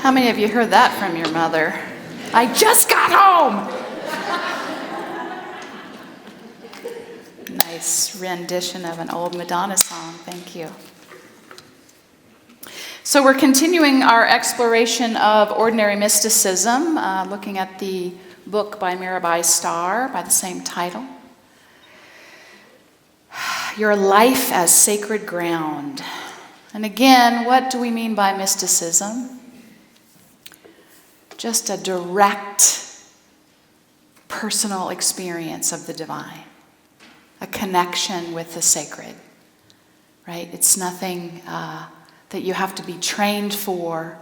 How many of you heard that from your mother? I just got home! Nice rendition of an old Madonna song, thank you. So we're continuing our exploration of ordinary mysticism, looking at the book by Mirabai Starr by the same title. your life as sacred ground. And again, what do we mean by mysticism? Just a direct personal experience of the divine, a connection with the sacred, right? It's nothing that you have to be trained for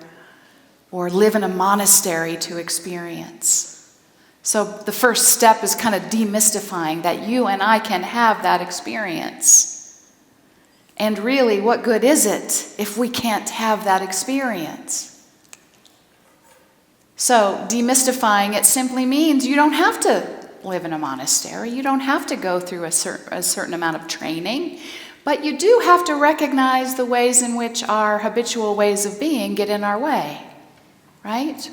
or live in a monastery to experience. So the first step is kind of demystifying that you and I can have that experience. And really, what good is it if we can't have that experience? So demystifying it simply means you don't have to live in a monastery. You don't have to go through a certain amount of training. But you do have to recognize the ways in which our habitual ways of being get in our way, right?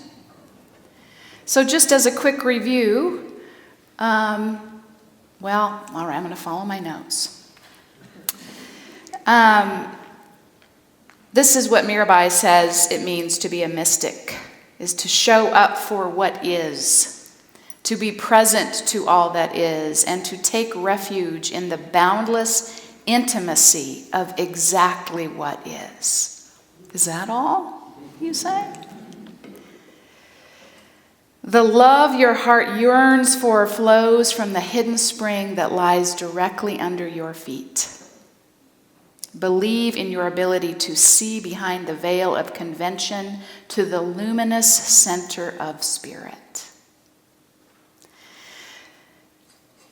So just as a quick review, all right, I'm going to follow my notes. This is what Mirabai says it means to be a mystic, is to show up for what is, to be present to all that is, and to take refuge in the boundless intimacy of exactly what is. Is that all you say? The love your heart yearns for flows from the hidden spring that lies directly under your feet. Believe in your ability to see behind the veil of convention to the luminous center of spirit.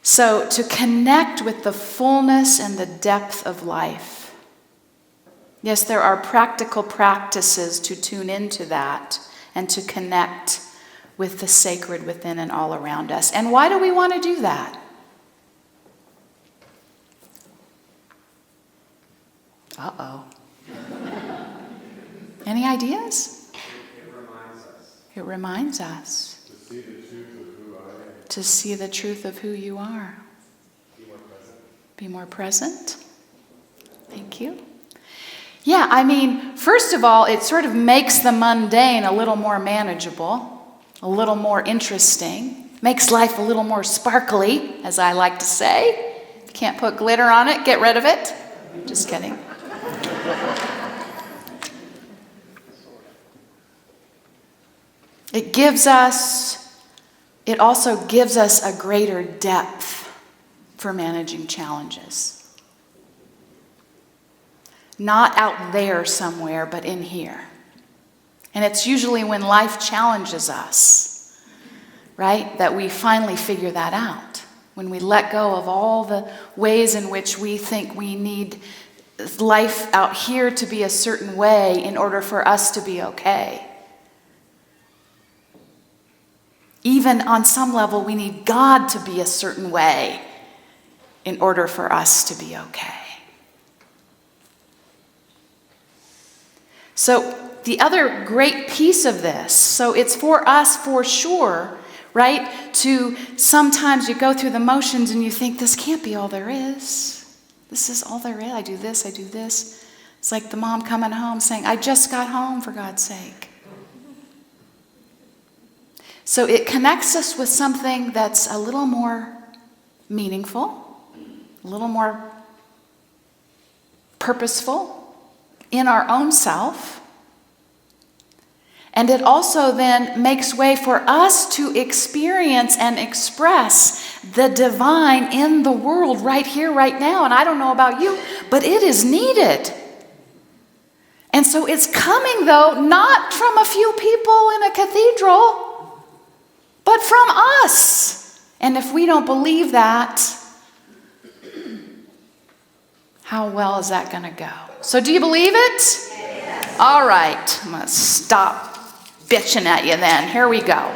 So, to connect with the fullness and the depth of life. Yes, there are practical practices to tune into that and to connect with the sacred within and all around us. And why do we want to do that? Uh-oh. Any ideas? It reminds us. It reminds us. To see the truth of who I am. To see the truth of who you are. Be more present. Be more present. Thank you. Yeah, I mean, first of all, it sort of makes the mundane a little more manageable, a little more interesting, makes life a little more sparkly, as I like to say. If you can't put glitter on it, get rid of it. Just kidding. It also gives us a greater depth for managing challenges. Not out there somewhere, but in here. And it's usually when life challenges us, right, that we finally figure that out. When we let go of all the ways in which we think we need life out here to be a certain way in order for us to be okay. Even on some level, we need God to be a certain way in order for us to be okay. So the other great piece of this, so it's for us for sure, right? To sometimes you go through the motions and you think, this can't be all there is. This is all there is. I do this, I do this. It's like the mom coming home saying, I just got home, for God's sake. So it connects us with something that's a little more meaningful, a little more purposeful in our own self. And it also then makes way for us to experience and express the divine in the world right here, right now. And I don't know about you, but it is needed. And so it's coming, though, not from a few people in a cathedral, but from us. And if we don't believe that, how well is that going to go? So do you believe it? Yes. All right. I'm going to stop bitching at you then. Here we go.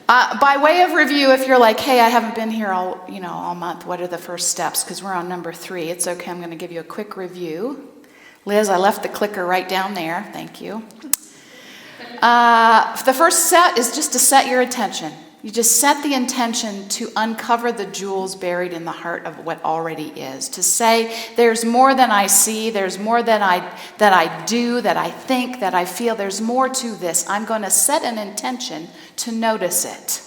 By way of review, if you're like, hey, I haven't been here all month, what are the first steps? Because we're on number 3. It's okay. I'm going to give you a quick review. Liz, I left the clicker right down there. Thank you. The first set is just to set your attention. You just set the intention to uncover the jewels buried in the heart of what already is. To say, there's more than I see, there's more than I do, that I think, that I feel. There's more to this. I'm going to set an intention to notice it.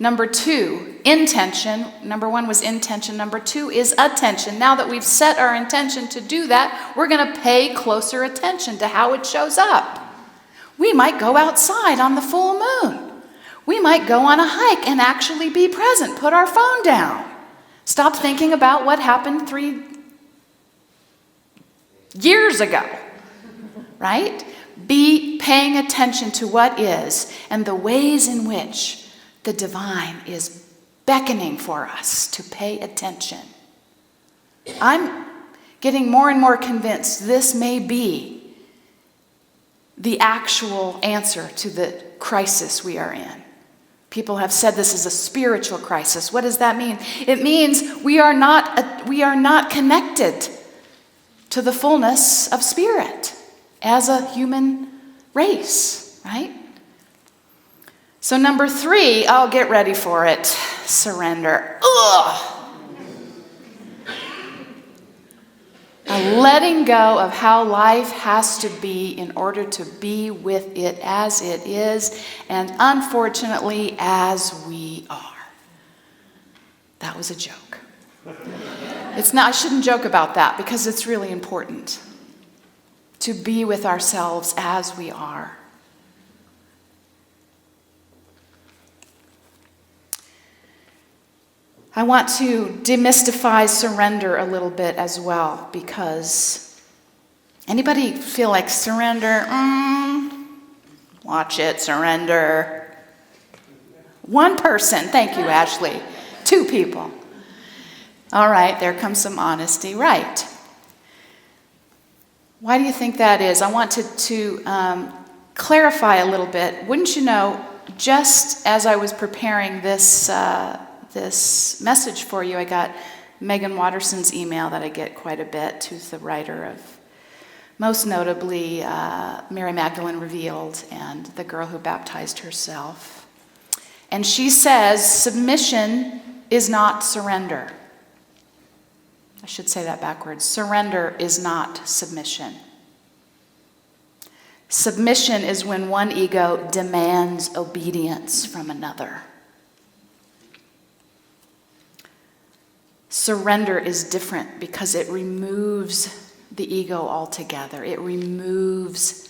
Number 2, intention. Number 1 was intention. Number 2 is attention. Now that we've set our intention to do that, we're going to pay closer attention to how it shows up. We might go outside on the full moon. We might go on a hike and actually be present. Put our phone down. Stop thinking about what happened 3 years ago, right? Be paying attention to what is and the ways in which the divine is beckoning for us to pay attention. I'm getting more and more convinced this may be the actual answer to the crisis we are in. People have said this is a spiritual crisis. What does that mean? It means we are not connected to the fullness of spirit as a human race, right? So number 3, get ready for it. Surrender. Ugh! A letting go of how life has to be in order to be with it as it is, and unfortunately as we are. That was a joke. It's not. I shouldn't joke about that because it's really important to be with ourselves as we are. I want to demystify surrender a little bit as well, because anybody feel like surrender? Watch it, surrender. 1 person. Thank you, Ashley. 2 people. All right, there comes some honesty. Right. Why do you think that is? I want to clarify a little bit. Wouldn't you know, just as I was preparing this message for you, I got Megan Watterson's email that I get quite a bit, who's the writer of, most notably, Mary Magdalene Revealed and The Girl Who Baptized Herself. And she says, submission is not surrender. I should say that backwards. Surrender is not submission. Submission is when one ego demands obedience from another. Surrender is different because it removes the ego altogether. It removes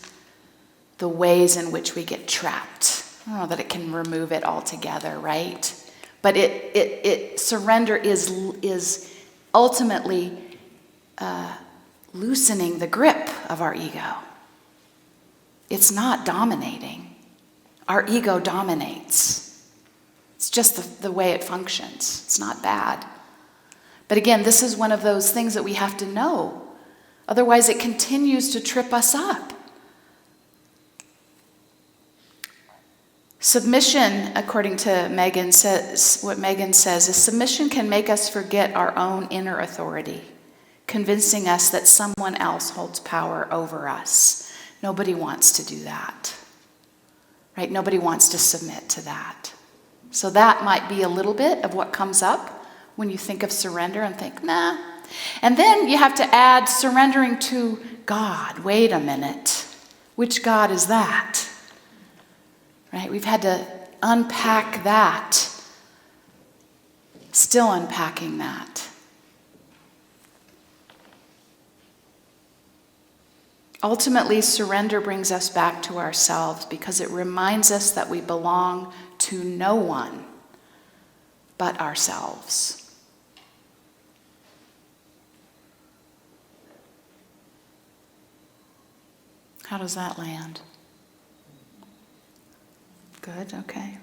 the ways in which we get trapped. I don't know that it can remove it altogether, right? But surrender is ultimately loosening the grip of our ego. It's not dominating. Our ego dominates. It's just the way it functions. It's not bad. But again, this is one of those things that we have to know. Otherwise, it continues to trip us up. Submission, according to Megan, what Megan says is submission can make us forget our own inner authority, convincing us that someone else holds power over us. Nobody wants to do that, right? Nobody wants to submit to that. So that might be a little bit of what comes up when you think of surrender and think, nah. And then you have to add surrendering to God. Wait a minute. Which God is that? Right? We've had to unpack that. Still unpacking that. Ultimately, surrender brings us back to ourselves because it reminds us that we belong to no one but ourselves. How does that land? Good, okay.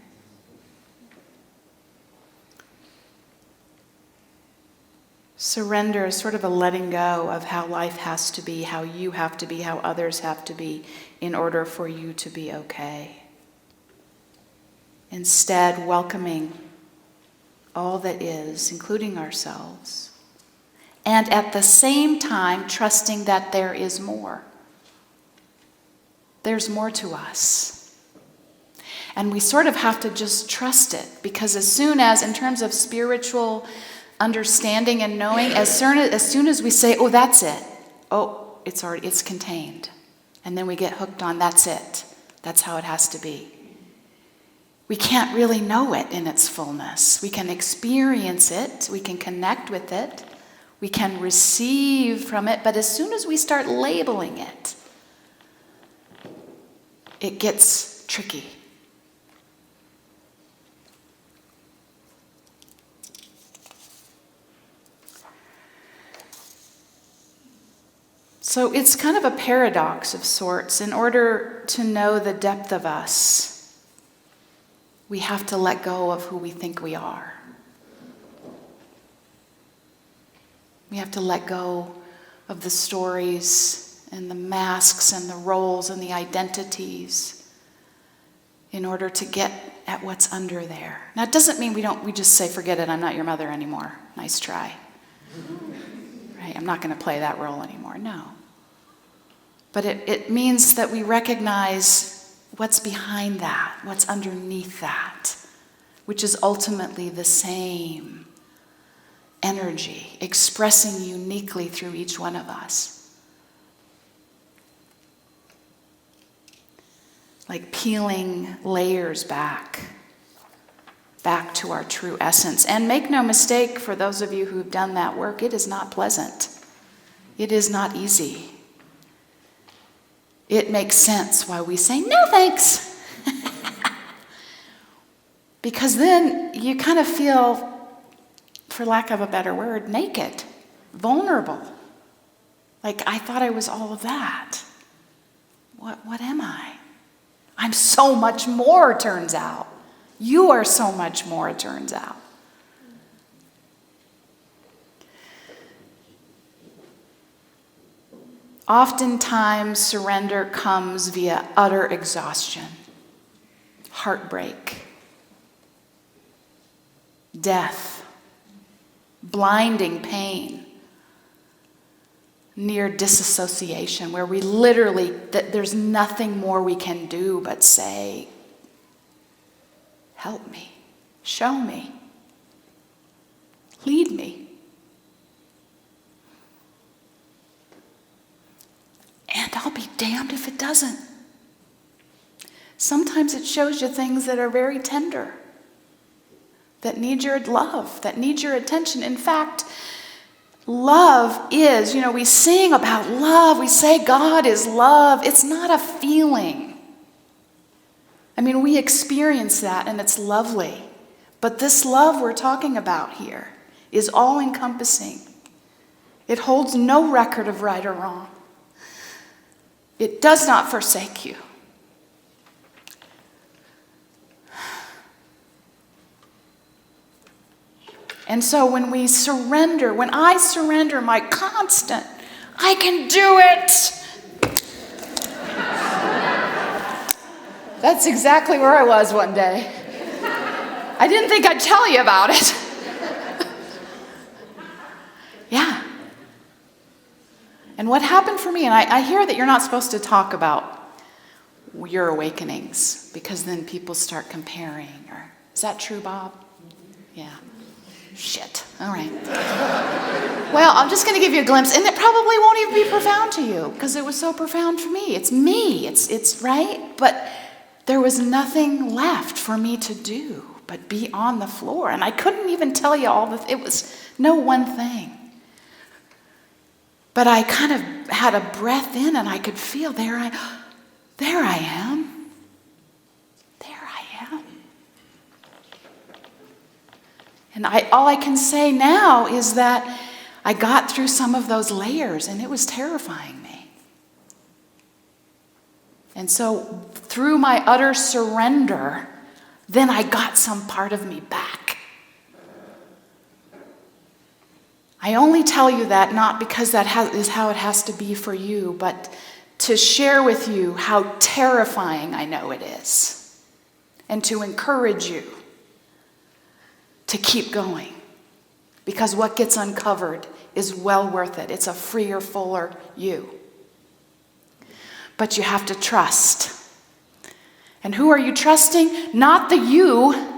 Surrender is sort of a letting go of how life has to be, how you have to be, how others have to be in order for you to be okay. Instead, welcoming all that is, including ourselves, and at the same time trusting that there is more. There's more to us. And we sort of have to just trust it, because as soon as, in terms of spiritual understanding and knowing, as soon as we say, oh, that's it, oh, it's contained. And then we get hooked on that's it. That's how it has to be. we can't really know it in its fullness. We can experience it, we can connect with it, we can receive from it, but as soon as we start labeling it, it gets tricky. So it's kind of a paradox of sorts. In order to know the depth of us, we have to let go of who we think we are. We have to let go of the stories and the masks and the roles and the identities in order to get at what's under there. Now, it doesn't mean we just say, forget it, I'm not your mother anymore. Nice try. Right? I'm not going to play that role anymore. No. But it means that we recognize what's behind that, what's underneath that, which is ultimately the same energy expressing uniquely through each one of us. Like peeling layers back to our true essence. And make no mistake, for those of you who've done that work, it is not pleasant. It is not easy. It makes sense why we say, no thanks. Because then you kind of feel, for lack of a better word, naked, vulnerable. Like, I thought I was all of that. What am I? I'm so much more, it turns out. You are so much more, it turns out. Oftentimes, surrender comes via utter exhaustion, heartbreak, death, blinding pain, near disassociation, where we literally, there's nothing more we can do but say, help me, show me, lead me. And I'll be damned if it doesn't. Sometimes it shows you things that are very tender, that need your love, that need your attention. In fact, love is, we sing about love, we say God is love. It's not a feeling. I mean, we experience that and it's lovely. But this love we're talking about here is all-encompassing. It holds no record of right or wrong. It does not forsake you. And so when I surrender my constant, I can do it. That's exactly where I was one day. I didn't think I'd tell you about it. Yeah. And what happened for me, and I hear that you're not supposed to talk about your awakenings because then people start comparing. Is that true, Bob? Yeah. Shit. All right. Well, I'm just going to give you a glimpse, and it probably won't even be profound to you because it was so profound for me. It's me. It's right. But there was nothing left for me to do but be on the floor, and I couldn't even tell you it was no one thing. But I kind of had a breath in and I could feel there I am. There I am. And all I can say now is that I got through some of those layers and it was terrifying me. And so through my utter surrender, then I got some part of me back. I only tell you that not because that is how it has to be for you, but to share with you how terrifying I know it is, and to encourage you to keep going, because what gets uncovered is well worth it. It's a freer, fuller you. But you have to trust. And who are you trusting? Not the you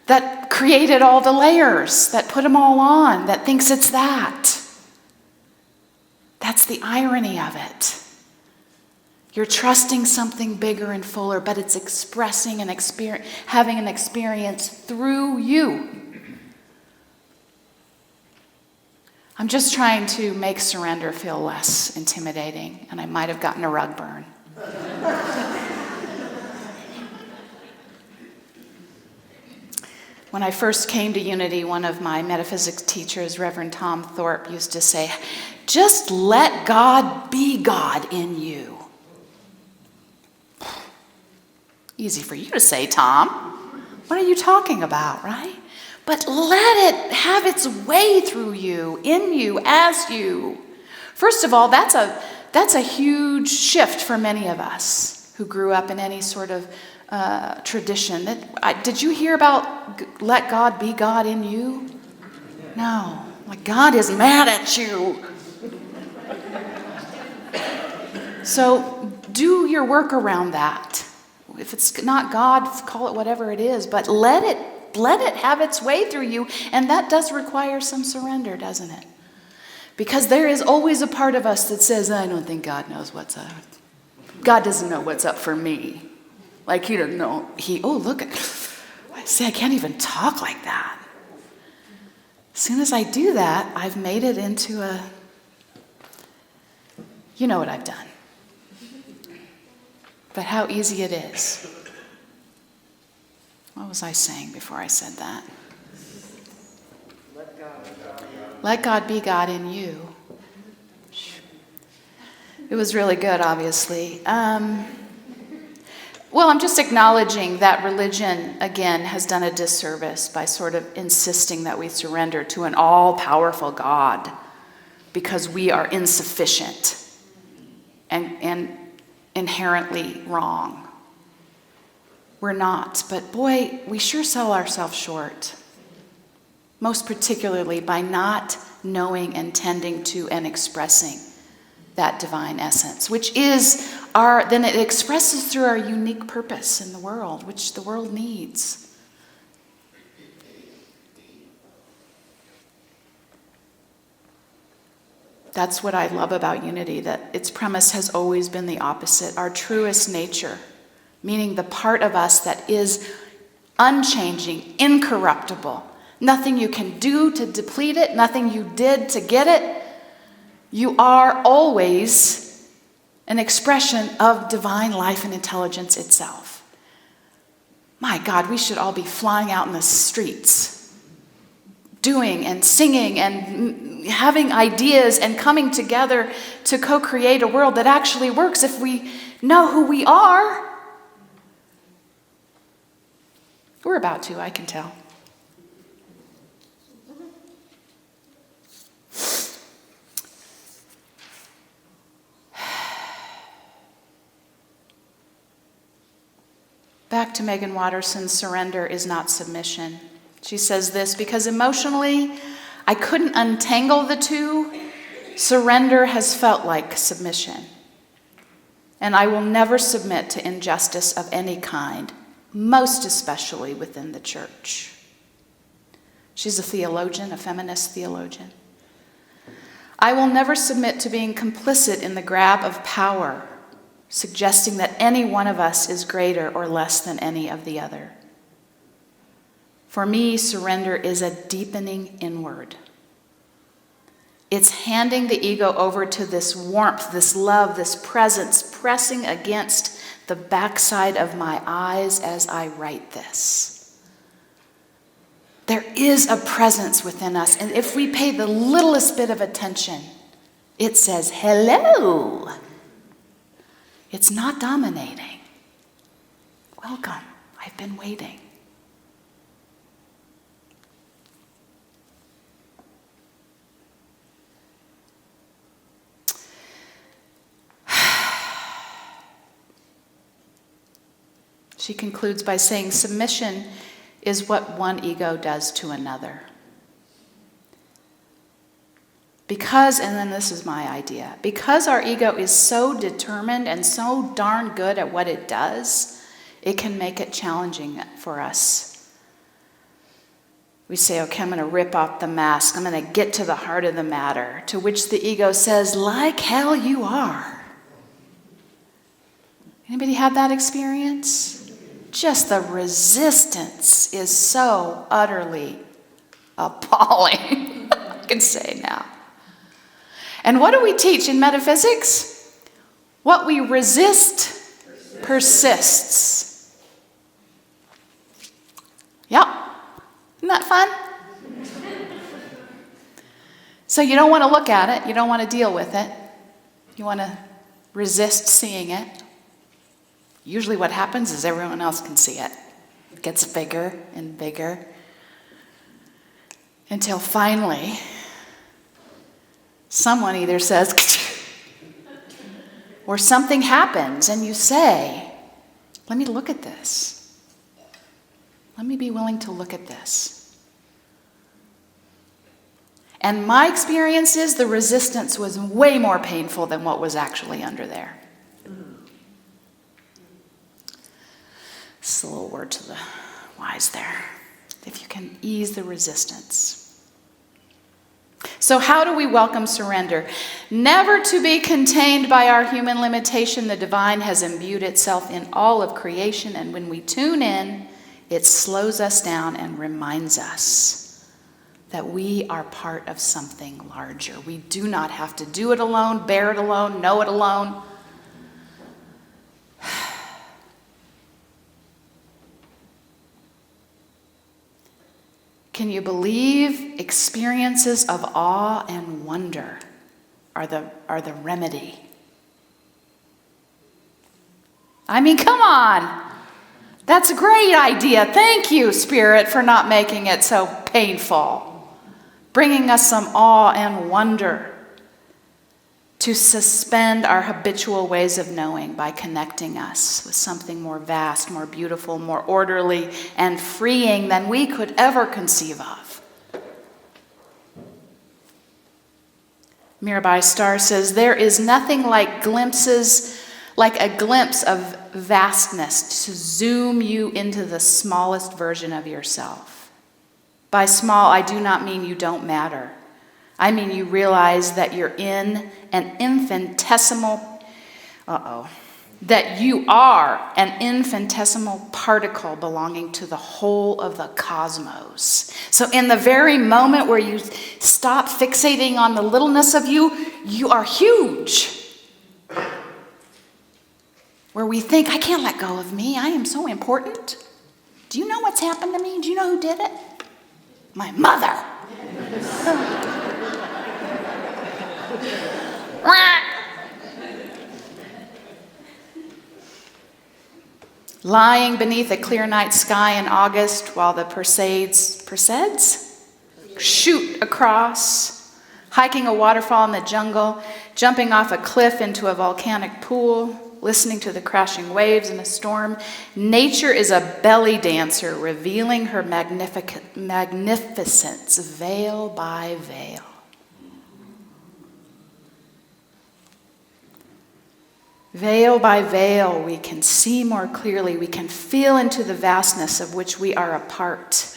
that created all the layers, that put them all on, that thinks it's that. That's the irony of it. You're trusting something bigger and fuller, but it's expressing and having an experience through you. I'm just trying to make surrender feel less intimidating, and I might have gotten a rug burn. When I first came to Unity, one of my metaphysics teachers, Reverend Tom Thorpe, used to say, just let God be God in you. Easy for you to say, Tom. What are you talking about, right? But let it have its way through you, in you, as you. First of all, that's a huge shift for many of us who grew up in any sort of tradition. Did you hear about let God be God in you? No. Like God is mad at you. So do your work around that. If it's not God, call it whatever it is, but let it have its way through you, and that does require some surrender, doesn't it? Because there is always a part of us that says, I don't think God knows what's up. God doesn't know what's up for me. Like he doesn't know. I can't even talk like that. As soon as I do that, I've made it into you know what I've done. But how easy it is. What was I saying before I said that? Let God be God in you. It was really good, obviously. Well, I'm just acknowledging that religion, again, has done a disservice by sort of insisting that we surrender to an all-powerful God because we are insufficient and inherently wrong. We're not, but boy, we sure sell ourselves short. Most particularly by not knowing and tending to and expressing that divine essence, which is then it expresses through our unique purpose in the world, which the world needs. That's what I love about Unity, that its premise has always been the opposite, our truest nature, meaning the part of us that is unchanging, incorruptible. Nothing you can do to deplete it, nothing you did to get it. You are always an expression of divine life and intelligence itself. My God, we should all be flying out in the streets, doing and singing and having ideas and coming together to co-create a world that actually works if we know who we are. We're about to, I can tell. Back to Megan Watterson's surrender is not submission. She says this, because emotionally, I couldn't untangle the two. Surrender has felt like submission. And I will never submit to injustice of any kind, most especially within the church. She's a theologian, a feminist theologian. I will never submit to being complicit in the grab of power, suggesting that any one of us is greater or less than any of the other. For me, surrender is a deepening inward. It's handing the ego over to this warmth, this love, this presence, pressing against the backside of my eyes as I write this. There is a presence within us, and if we pay the littlest bit of attention, it says, hello. It's not dominating. Welcome. I've been waiting. She concludes by saying, submission is what one ego does to another. Because, and then this is my idea, because our ego is so determined and so darn good at what it does, it can make it challenging for us. We say, okay, I'm going to rip off the mask. I'm going to get to the heart of the matter, to which the ego says, like hell you are. Anybody had that experience? Just the resistance is so utterly appalling, I can say now. And what do we teach in metaphysics? What we resist persists. Yep. Isn't that fun? So you don't want to look at it. You don't want to deal with it. You want to resist seeing it. Usually what happens is everyone else can see it. It gets bigger and bigger until finally someone either says or something happens and you say, let me look at this. Let me be willing to look at this. And my experience is the resistance was way more painful than what was actually under there. It's a little word to the wise there. If you can ease the resistance. So how do we welcome surrender? Never to be contained by our human limitation, the divine has imbued itself in all of creation, and when we tune in, it slows us down and reminds us that we are part of something larger. We do not have to do it alone, bear it alone, know it alone. Can you believe experiences of awe and wonder are the remedy? I mean, come on. That's a great idea. Thank you, Spirit, for not making it so painful. Bringing us some awe and wonder to suspend our habitual ways of knowing by connecting us with something more vast, more beautiful, more orderly, and freeing than we could ever conceive of. Mirabai Starr says, there is nothing like a glimpse of vastness to zoom you into the smallest version of yourself. By small, I do not mean you don't matter. I mean you realize that you're in an infinitesimal, that you are an infinitesimal particle belonging to the whole of the cosmos. So in the very moment where you stop fixating on the littleness of you, you are huge. Where we think, I can't let go of me, I am so important. Do you know what's happened to me? Do you know who did it? My mother. Lying beneath a clear night sky in August while the Perseids shoot across, hiking a waterfall in the jungle, jumping off a cliff into a volcanic pool, listening to the crashing waves in a storm. Nature is a belly dancer revealing her magnificence veil by veil. Veil by veil, we can see more clearly. We can feel into the vastness of which we are a part.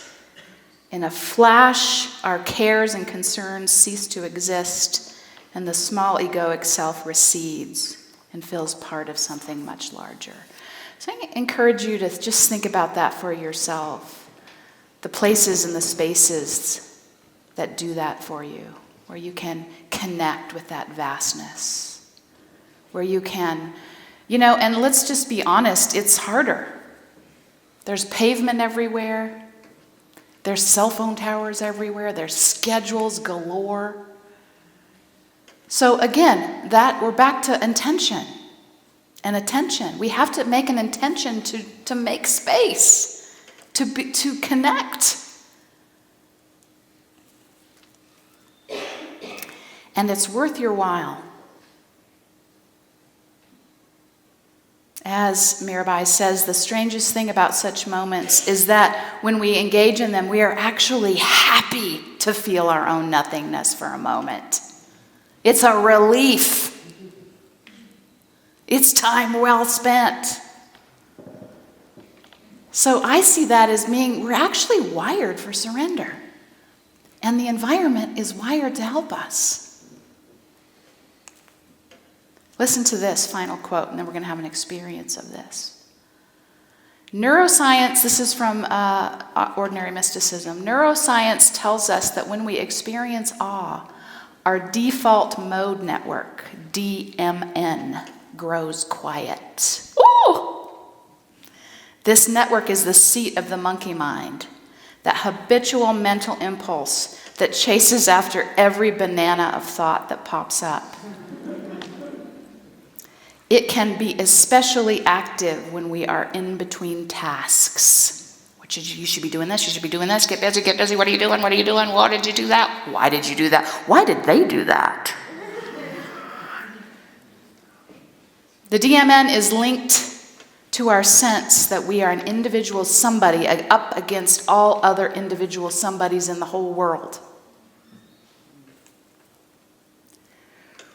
In a flash, our cares and concerns cease to exist, and the small egoic self recedes and feels part of something much larger. So I encourage you to just think about that for yourself. The places and the spaces that do that for you, where you can connect with that vastness. Where you can, and let's just be honest, it's harder. There's pavement everywhere. There's cell phone towers everywhere. There's schedules galore. So again, we're back to intention and attention. We have to make an intention to make space, to connect. And it's worth your while. As Mirabai says, the strangest thing about such moments is that when we engage in them, we are actually happy to feel our own nothingness for a moment. It's a relief. It's time well spent. So I see that as being, we're actually wired for surrender. And the environment is wired to help us. Listen to this final quote, and then we're going to have an experience of this. Neuroscience, this is from Ordinary Mysticism. Neuroscience tells us that when we experience awe, our default mode network, DMN, grows quiet. Ooh! This network is the seat of the monkey mind, that habitual mental impulse that chases after every banana of thought that pops up. It can be especially active when we are in between tasks. You should be doing this, you should be doing this, get busy, what are you doing, why did you do that, why did you do that, why did they do that? The DMN is linked to our sense that we are an individual somebody up against all other individual somebodies in the whole world.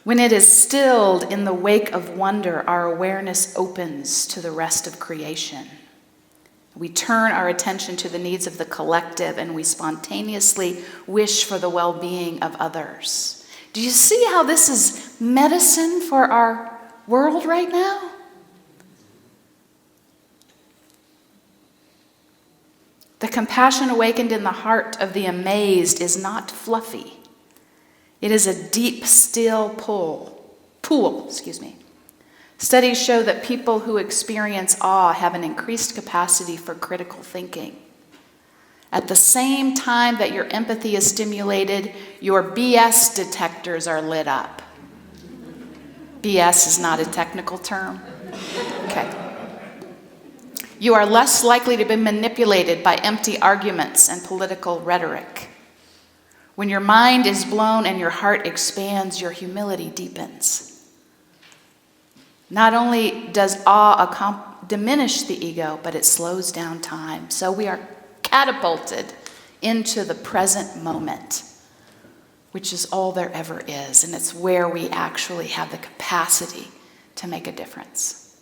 When it is stilled in the wake of wonder, our awareness opens to the rest of creation. We turn our attention to the needs of the collective, and we spontaneously wish for the well-being of others. Do you see how this is medicine for our world right now? The compassion awakened in the heart of the amazed is not fluffy. It is a deep, still pool. Studies show that people who experience awe have an increased capacity for critical thinking. At the same time that your empathy is stimulated, your BS detectors are lit up. BS is not a technical term. Okay. You are less likely to be manipulated by empty arguments and political rhetoric. When your mind is blown and your heart expands, your humility deepens. Not only does awe diminish the ego, but it slows down time. So we are catapulted into the present moment, which is all there ever is. And it's where we actually have the capacity to make a difference.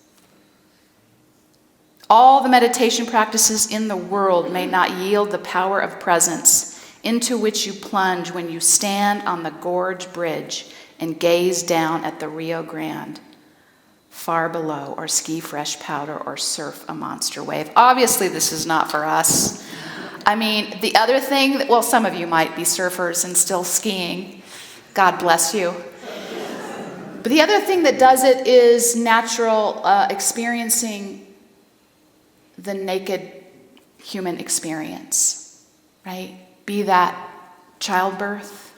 All the meditation practices in the world may not yield the power of presence into which you plunge when you stand on the gorge bridge and gaze down at the Rio Grande far below, or ski fresh powder, or surf a monster wave. Obviously, this is not for us. I mean, the other thing, some of you might be surfers and still skiing. God bless you. But the other thing that does it is natural experiencing the naked human experience, right? Be that childbirth,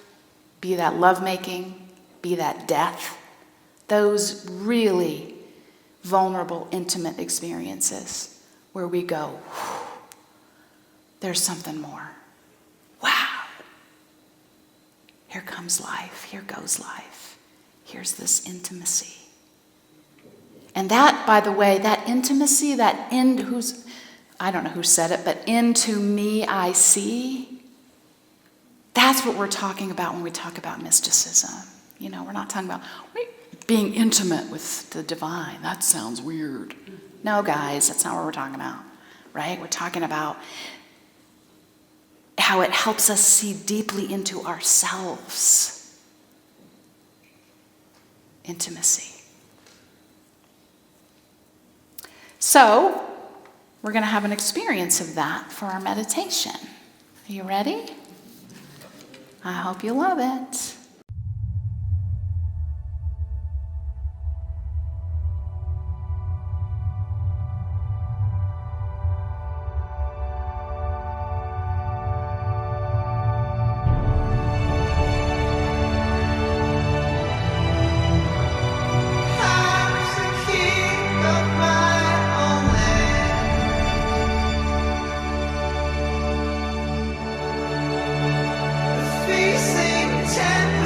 be that lovemaking, be that death. Those really vulnerable, intimate experiences where we go, there's something more. Wow. Here comes life. Here goes life. Here's this intimacy. And that, by the way, that intimacy, that I don't know who said it, but into me I see, that's what we're talking about when we talk about mysticism. We're not talking about being intimate with the divine. That sounds weird. No, guys, that's not what we're talking about, right? We're talking about how it helps us see deeply into ourselves. Intimacy. So, we're going to have an experience of that for our meditation. Are you ready? I hope you love it. Facing 10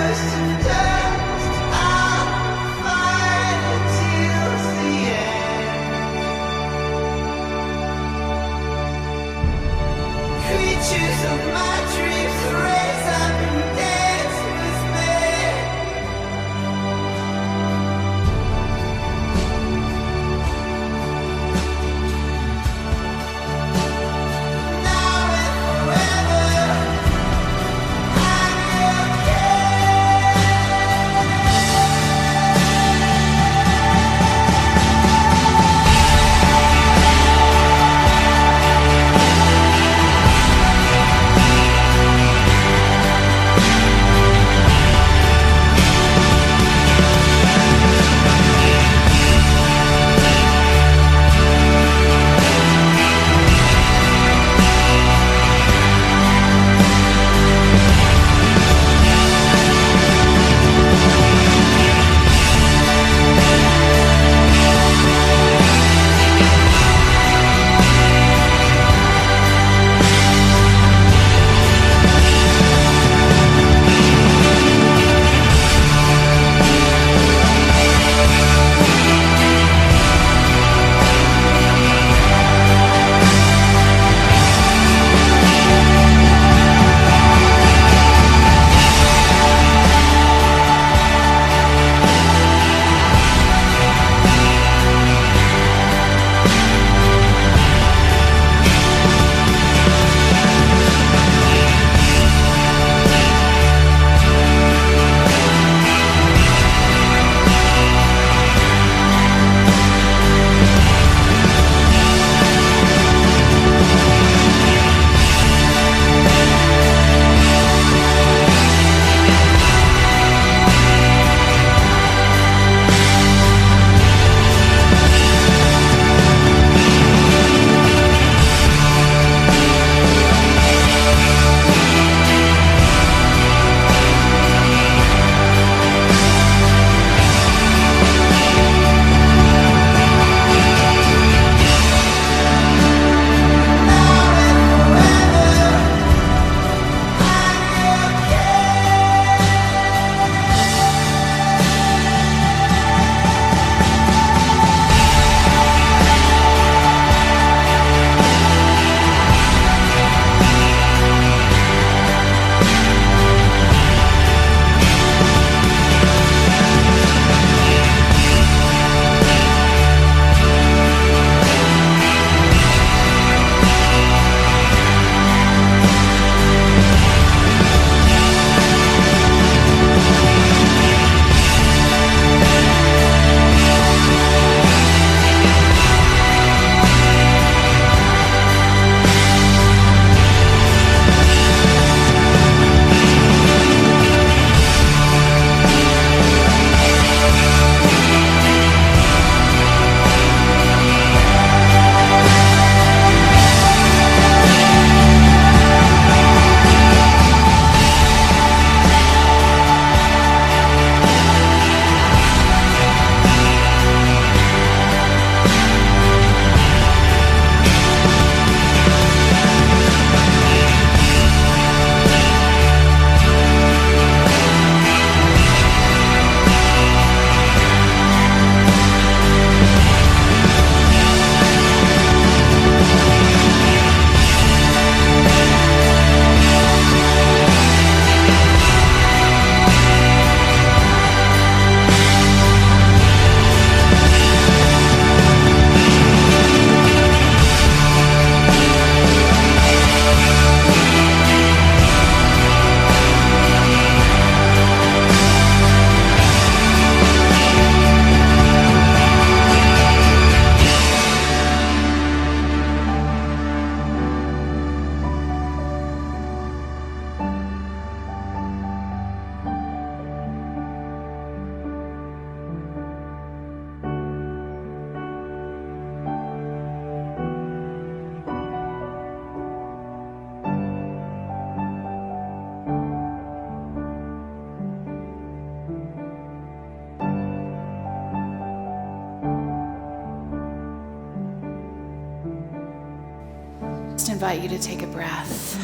invite you to take a breath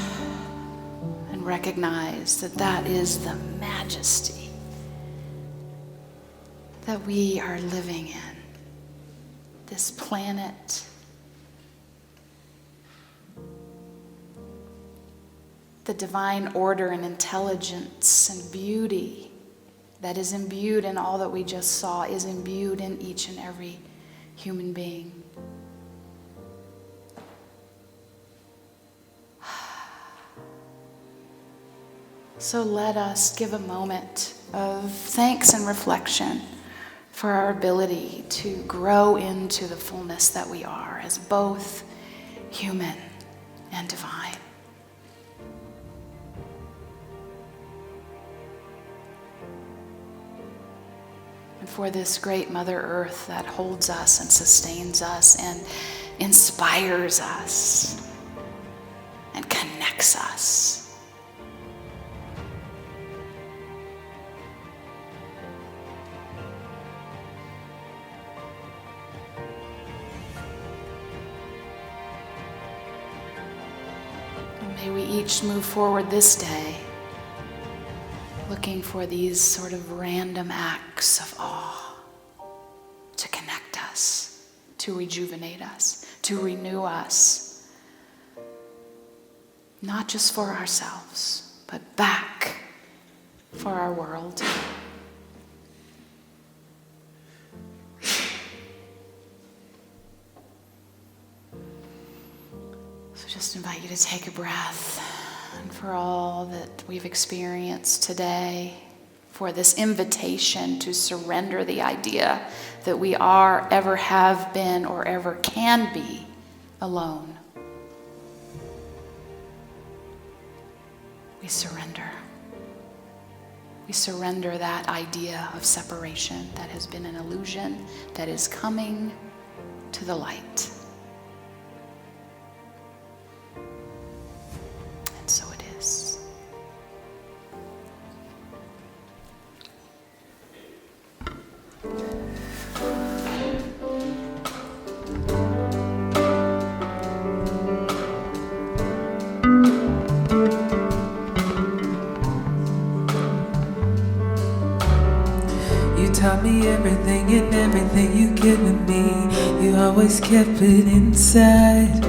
and recognize that that is the majesty that we are living in. This planet, the divine order and intelligence and beauty that is imbued in all that we just saw is imbued in each and every human being. So let us give a moment of thanks and reflection for our ability to grow into the fullness that we are as both human and divine. And for this great Mother Earth that holds us and sustains us and inspires us and connects us. May we each move forward this day looking for these sort of random acts of awe to connect us, to rejuvenate us, to renew us, not just for ourselves, but back for our world. Just invite you to take a breath, and for all that we've experienced today, for this invitation to surrender the idea that we are, ever have been, or ever can be alone. We surrender. We surrender that idea of separation that has been an illusion that is coming to the light. So it is. You taught me everything and everything you given me. You always kept it inside.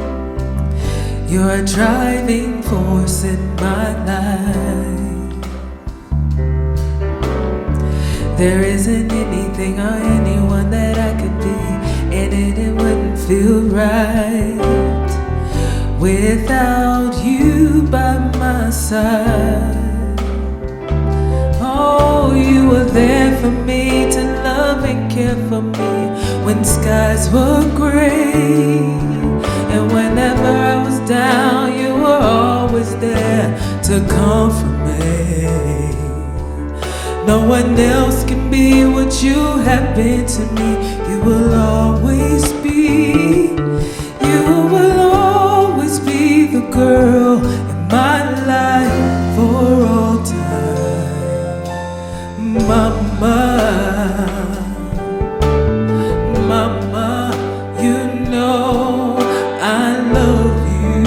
You're a driving force in my life. There isn't anything or anyone that I could be, and it wouldn't feel right without you by my side. Oh, you were there for me to love and care for me when skies were gray. And whenever I was down, you were always there to comfort me. No one else can be what you have been to me. You will always be. You will always be the girl in my life for all time. Mama. Mama, you know I love you.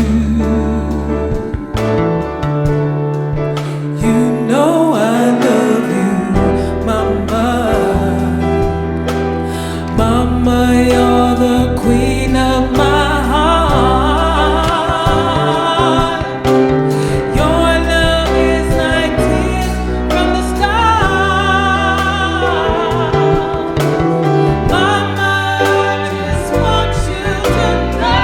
You know I love you, Mama. Mama, you're the queen of my heart. Your love is like tears from the stars. Mama, I just want you to know,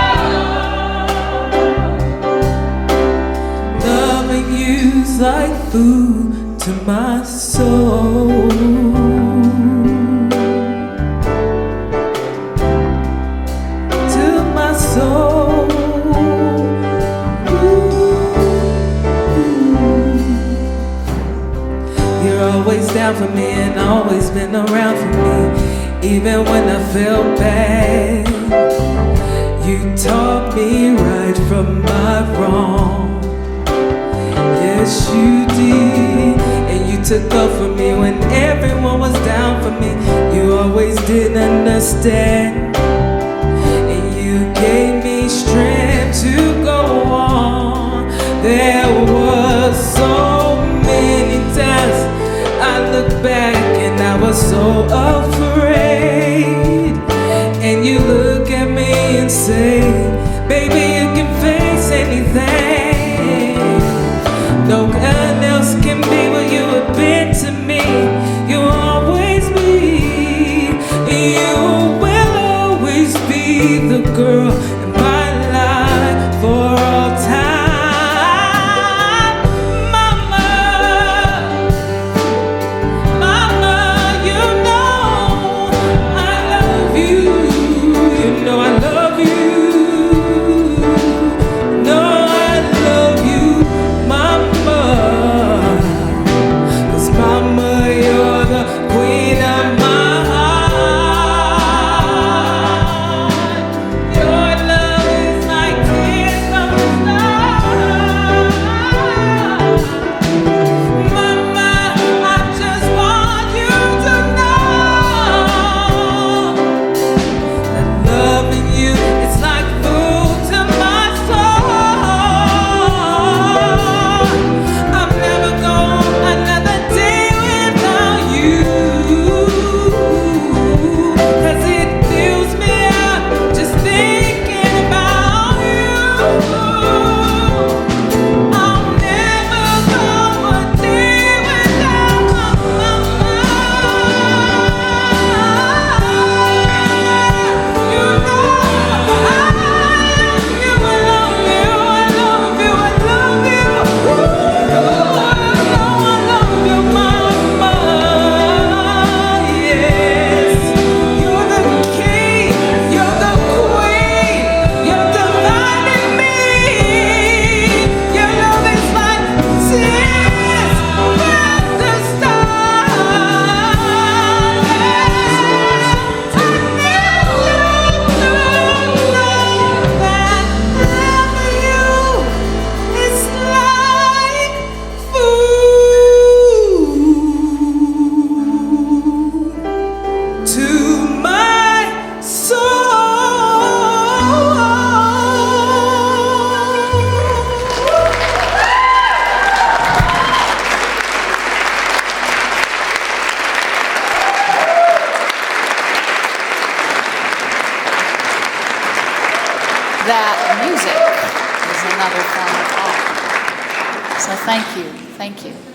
loving you's like food to my soul. To my soul. You're always down for me and always been around for me, even when I felt bad. You taught me right from my wrong. Yes, you did. And you took up for me when everyone was down for me. You always did understand. And you gave me strength to go on. that music is another form of art. So thank you. Thank you.